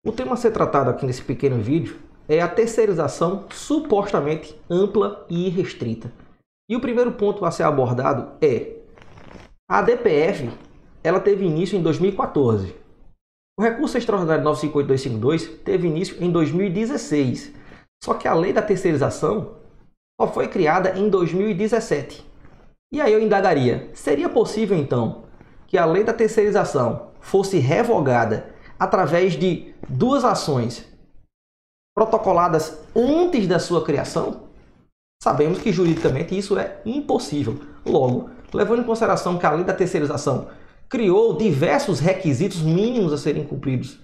O tema a ser tratado aqui nesse pequeno vídeo é a terceirização supostamente ampla e irrestrita. E o primeiro ponto a ser abordado é a DPF, ela teve início em 2014. O recurso extraordinário 958252 teve início em 2016. Só que a lei da terceirização só foi criada em 2017. E aí eu indagaria, seria possível então que a lei da terceirização fosse revogada através de duas ações protocoladas antes da sua criação? Sabemos que juridicamente isso é impossível. Logo, levando em consideração que a lei da terceirização criou diversos requisitos mínimos a serem cumpridos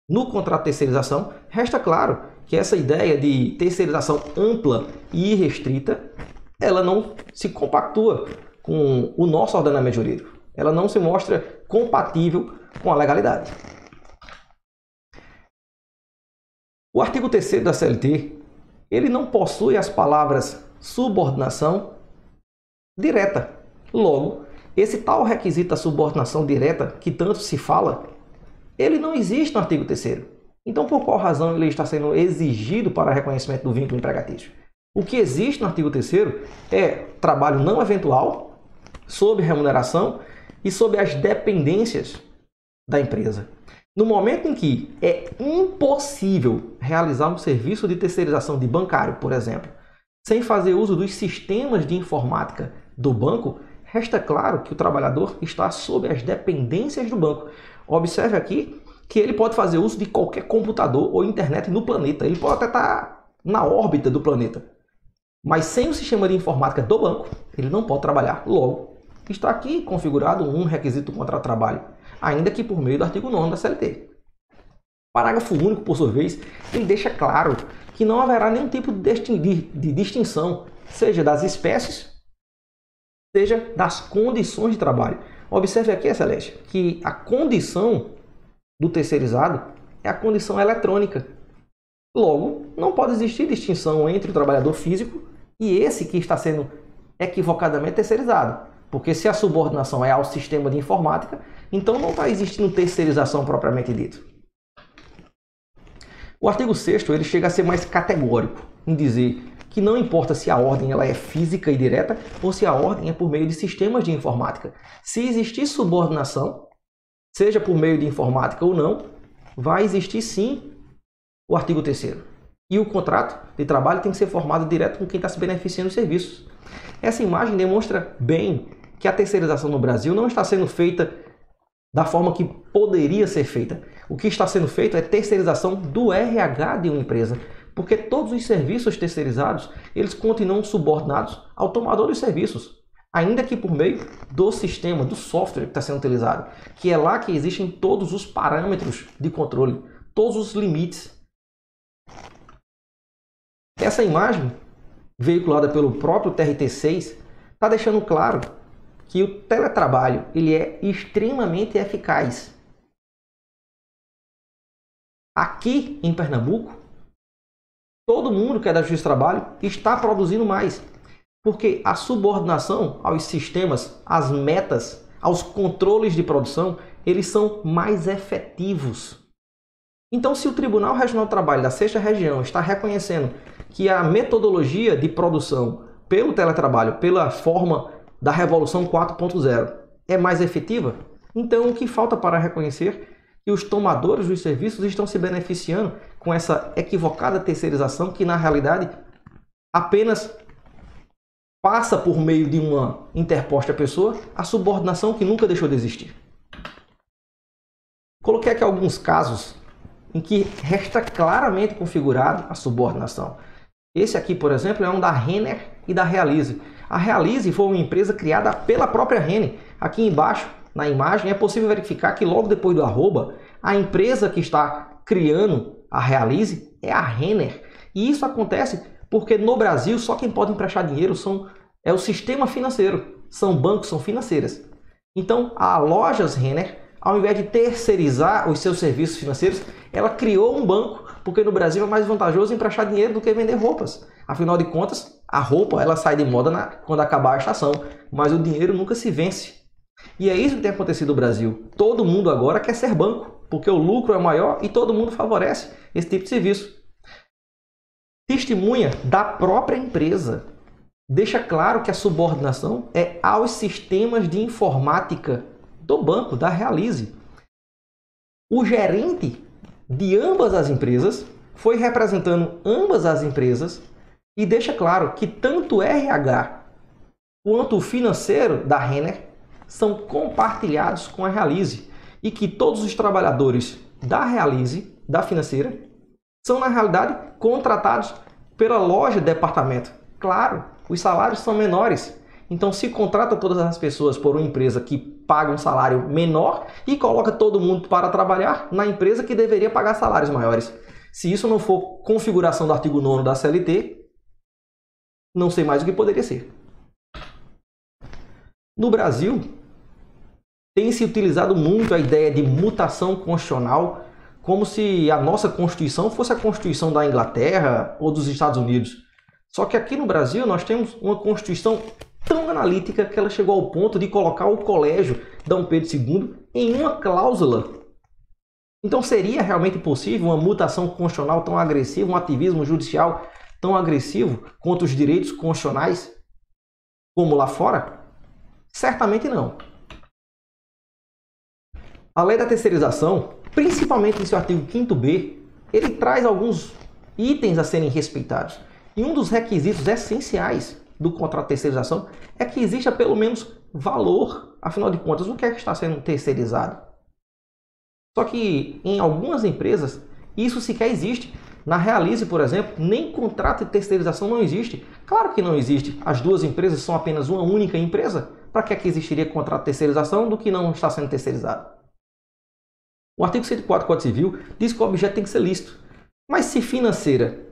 no contrato de terceirização, resta claro que essa ideia de terceirização ampla e irrestrita, ela não se compactua com o nosso ordenamento jurídico. Ela não se mostra compatível com a legalidade. O artigo 3º da CLT, ele não possui as palavras subordinação direta. Logo, esse tal requisito da subordinação direta, que tanto se fala, ele não existe no artigo 3º. Então, por qual razão ele está sendo exigido para reconhecimento do vínculo empregatício? O que existe no artigo 3º é trabalho não eventual, sob remuneração e sob as dependências da empresa. No momento em que é impossível realizar um serviço de terceirização de bancário, por exemplo, sem fazer uso dos sistemas de informática do banco, resta claro que o trabalhador está sob as dependências do banco. Observe aqui que ele pode fazer uso de qualquer computador ou internet no planeta. Ele pode até estar na órbita do planeta. Mas sem o sistema de informática do banco, ele não pode trabalhar. Logo, está aqui configurado um requisito do contrato de trabalho, ainda que por meio do artigo 9º da CLT. Parágrafo único, por sua vez, ele deixa claro que não haverá nenhum tipo de distinção, seja das espécies, seja das condições de trabalho. Observe aqui, Celeste, que a condição do terceirizado é a condição eletrônica. Logo, não pode existir distinção entre o trabalhador físico e esse que está sendo equivocadamente terceirizado. Porque se a subordinação é ao sistema de informática, então não está existindo terceirização propriamente dito. O artigo 6º ele chega a ser mais categórico em dizer que não importa se a ordem ela é física e direta ou se a ordem é por meio de sistemas de informática. Se existir subordinação, seja por meio de informática ou não, vai existir sim o artigo 3º. E o contrato de trabalho tem que ser formado direto com quem está se beneficiando dos serviços. Essa imagem demonstra bem que a terceirização no Brasil não está sendo feita da forma que poderia ser feita. O que está sendo feito é terceirização do RH de uma empresa, porque todos os serviços terceirizados, eles continuam subordinados ao tomador dos serviços, ainda que por meio do sistema, do software que está sendo utilizado, que é lá que existem todos os parâmetros de controle, todos os limites. Essa imagem, veiculada pelo próprio TRT6, está deixando claro que o teletrabalho ele é extremamente eficaz. Aqui em Pernambuco, todo mundo que é da Justiça do Trabalho está produzindo mais, porque a subordinação aos sistemas, às metas, aos controles de produção, eles são mais efetivos. Então, se o Tribunal Regional do Trabalho da 6ª Região está reconhecendo que a metodologia de produção pelo teletrabalho, pela forma da Revolução 4.0 é mais efetiva, então o que falta para reconhecer que os tomadores dos serviços estão se beneficiando com essa equivocada terceirização que, na realidade, apenas passa por meio de uma interposta pessoa a subordinação que nunca deixou de existir. Coloquei aqui alguns casos em que resta claramente configurado a subordinação. Esse aqui, por exemplo, é um da Renner e da Realize. A Realize foi uma empresa criada pela própria Renner. Aqui embaixo, na imagem, é possível verificar que logo depois do arroba, a empresa que está criando a Realize é a Renner. E isso acontece porque no Brasil só quem pode emprestar dinheiro é o sistema financeiro. São bancos, são financeiras. Então, a Lojas Renner, ao invés de terceirizar os seus serviços financeiros, ela criou um banco, porque no Brasil é mais vantajoso emprestar dinheiro do que vender roupas. Afinal de contas, a roupa ela sai de moda quando acabar a estação, mas o dinheiro nunca se vence. E é isso que tem acontecido no Brasil. Todo mundo agora quer ser banco. porque o lucro é maior e todo mundo favorece esse tipo de serviço. Testemunha da própria empresa deixa claro que a subordinação é aos sistemas de informática do banco, da Realize. O gerente de ambas as empresas foi representando ambas as empresas e deixa claro que tanto o RH quanto o financeiro da Renner são compartilhados com a Realize e que todos os trabalhadores da Realize, da financeira, são na realidade contratados pela loja de departamento. Claro, os salários são menores, então se contrata todas as pessoas por uma empresa que paga um salário menor e coloca todo mundo para trabalhar na empresa que deveria pagar salários maiores. Se isso não for configuração do artigo 9º da CLT, não sei mais o que poderia ser. No Brasil, tem se utilizado muito a ideia de mutação constitucional, como se a nossa Constituição fosse a Constituição da Inglaterra ou dos Estados Unidos. Só que aqui no Brasil nós temos uma Constituição tão analítica que ela chegou ao ponto de colocar o colégio Dom Pedro II em uma cláusula. Então seria realmente possível uma mutação constitucional tão agressiva, um ativismo judicial tão agressivo contra os direitos constitucionais como lá fora? Certamente não. A lei da terceirização, principalmente em seu artigo 5º-B, ele traz alguns itens a serem respeitados. E um dos requisitos essenciais do contrato de terceirização é que exista pelo menos valor. Afinal de contas, o que é que está sendo terceirizado? Só que em algumas empresas isso sequer existe. Na Realize, por exemplo, nem contrato de terceirização não existe. Claro que não existe. As duas empresas são apenas uma única empresa. Para que existiria contrato de terceirização do que não está sendo terceirizado? O artigo 104 do Código Civil diz que o objeto tem que ser lícito. Mas se financeira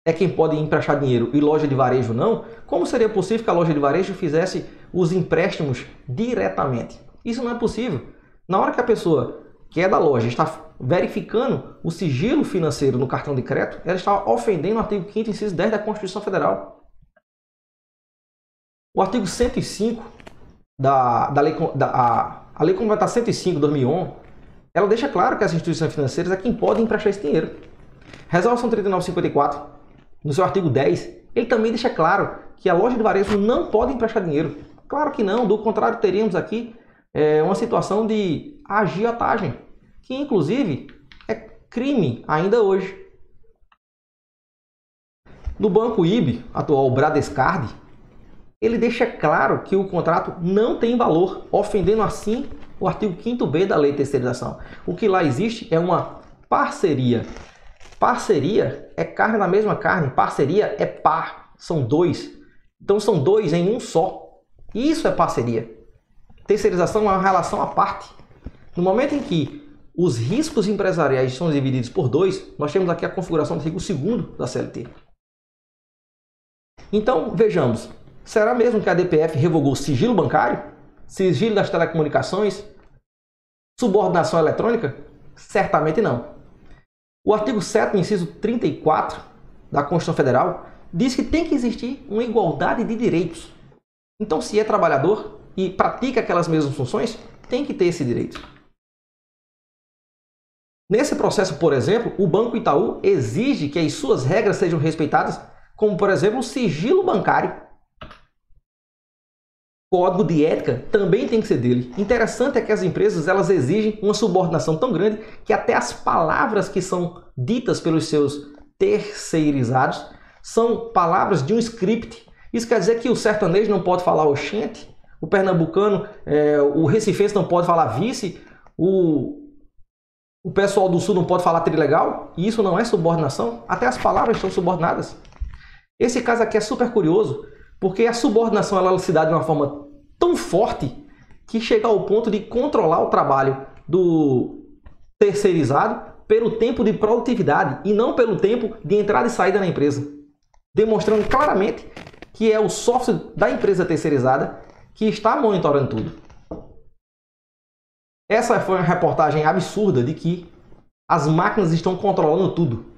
é quem pode emprestar dinheiro e loja de varejo não, como seria possível que a loja de varejo fizesse os empréstimos diretamente? Isso não é possível. Na hora que a pessoa que é da loja está verificando o sigilo financeiro no cartão de crédito, ela está ofendendo o artigo 5º, inciso 10 da Constituição Federal. O artigo 105 a Lei Complementar 105 de 2011, ela deixa claro que as instituições financeiras é quem pode emprestar esse dinheiro. Resolução 3954, no seu artigo 10, ele também deixa claro que a loja de varejo não pode emprestar dinheiro. Claro que não, do contrário teríamos aqui uma situação de agiotagem, que inclusive é crime ainda hoje. No Banco IB, atual Bradescard, ele deixa claro que o contrato não tem valor, ofendendo assim o artigo 5º-B da Lei de Terceirização. O que lá existe é uma parceria. Parceria é carne na mesma carne, parceria é par, são dois. Então são dois em um só. Isso é parceria. Terceirização é uma relação à parte. No momento em que os riscos empresariais são divididos por dois, nós temos aqui a configuração do artigo 2º da CLT. Então, vejamos. Será mesmo que a DPF revogou sigilo bancário? Sigilo das telecomunicações? Subordinação eletrônica? Certamente não. O artigo 7º, inciso 34 da Constituição Federal, diz que tem que existir uma igualdade de direitos. Então, se é trabalhador e pratica aquelas mesmas funções, tem que ter esse direito. Nesse processo, por exemplo, o Banco Itaú exige que as suas regras sejam respeitadas, como, por exemplo, o sigilo bancário. Código de ética também tem que ser dele. Interessante é que as empresas elas exigem uma subordinação tão grande que até as palavras que são ditas pelos seus terceirizados são palavras de um script. Isso quer dizer que o sertanejo não pode falar oxente, o pernambucano, o recifense não pode falar vice, o pessoal do sul não pode falar trilegal, e isso não é subordinação? Até as palavras estão subordinadas. Esse caso aqui é super curioso, porque a subordinação ela se dá de uma forma tão forte que chega ao ponto de controlar o trabalho do terceirizado pelo tempo de produtividade e não pelo tempo de entrada e saída na empresa. Demonstrando claramente que é o software da empresa terceirizada que está monitorando tudo. Essa foi uma reportagem absurda de que as máquinas estão controlando tudo.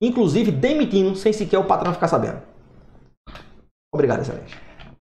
Inclusive demitindo sem sequer o patrão ficar sabendo. Obrigado, excelente.